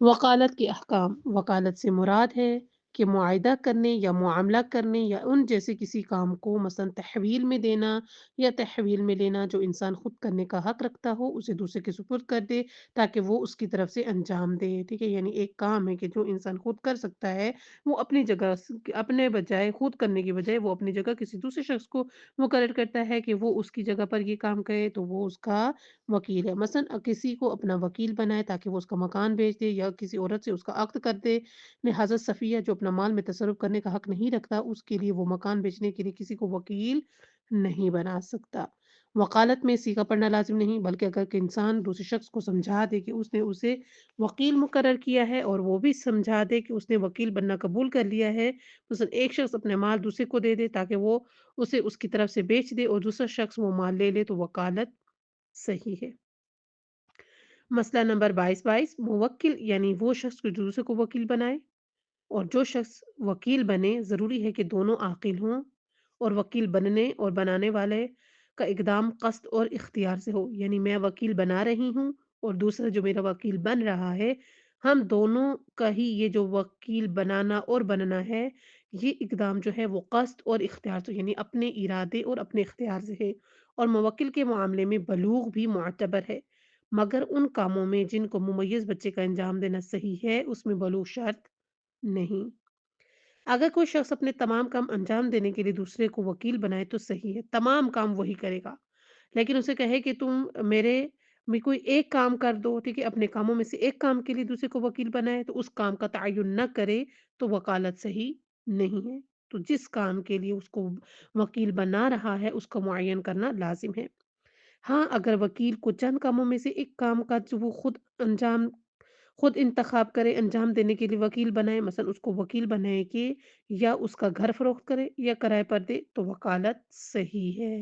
وکالت کے احکام: وکالت سے مراد ہے کہ معاہدہ کرنے یا معاملہ کرنے یا ان جیسے کسی کام کو مثلاً تحویل میں دینا یا تحویل میں لینا جو انسان خود کرنے کا حق رکھتا ہو اسے دوسرے کے سپرد کر دے تاکہ وہ اس کی طرف سے انجام دے، ٹھیک ہے؟ یعنی ایک کام ہے کہ جو انسان خود کر سکتا ہے وہ اپنی جگہ اپنے بجائے خود کرنے کی بجائے وہ اپنی جگہ کسی دوسرے شخص کو مقرر کرتا ہے کہ وہ اس کی جگہ پر یہ کام کرے تو وہ اس کا وکیل ہے۔ مثلاً کسی کو اپنا وکیل بنائے تاکہ وہ اس کا مکان بیچ دے یا کسی عورت سے اس کا عقد کر دے۔ لہٰذا صفیہ جو اپنا مال میں تصرف کرنے کا حق نہیں رکھتا اس کے لیے وہ مکان بیچنے کے لیے کسی کو وکیل نہیں بنا سکتا۔ وکالت میں سیغہ پڑھنا لازم نہیں، بلکہ اگر کہ انسان دوسرے شخص کو سمجھا دے کہ اس نے اسے وکیل مقرر کیا ہے اور وہ بھی سمجھا دے کہ اس نے وکیل بننا قبول کر لیا ہے، مثلاً ایک شخص اپنے مال دوسرے کو دے دے تاکہ وہ اسے اس کی طرف سے بیچ دے اور دوسرا شخص وہ مال لے لے تو وکالت صحیح ہے۔ مسئلہ نمبر 22 موکل یعنی وہ شخص جو دوسرے کو وکیل بنائے، اور جو شخص وکیل بنے ضروری ہے کہ دونوں عاقل ہوں اور وکیل بننے اور بنانے والے کا اقدام قصد اور اختیار سے ہو، یعنی میں وکیل بنا رہی ہوں اور دوسرا جو میرا وکیل بن رہا ہے، ہم دونوں کا ہی یہ جو وکیل بنانا اور بننا ہے یہ اقدام جو ہے وہ قصد اور اختیار سے یعنی اپنے ارادے اور اپنے اختیار سے ہے، اور موکل کے معاملے میں بلوغ بھی معتبر ہے، مگر ان کاموں میں جن کو ممیز بچے کا انجام دینا صحیح ہے اس میں بلوغ شرط نہیں۔ اگر کوئی شخص اپنے تمام کام انجام دینے کے لیے دوسرے کو وکیل بنائے تو صحیح ہے، تمام کام وہی کرے گا، لیکن اسے کہے کہ تم میرے میں کوئی ایک کام کر دو، ٹھیک ہے، اپنے کاموں میں سے ایک کام کے لیے دوسرے کو وکیل بنائے تو اس کام کا تعین نہ کرے تو وکالت صحیح نہیں ہے۔ تو جس کام کے لیے اس کو وکیل بنا رہا ہے اس کو معین کرنا لازم ہے۔ ہاں اگر وکیل کو چند کاموں میں سے ایک کام کا جو وہ خود انتخاب کرے انجام دینے کے لیے وکیل بنائے، مثلا اس کو وکیل بنائے کہ یا اس کا گھر فروخت کرے یا کرائے پر دے تو وکالت صحیح ہے۔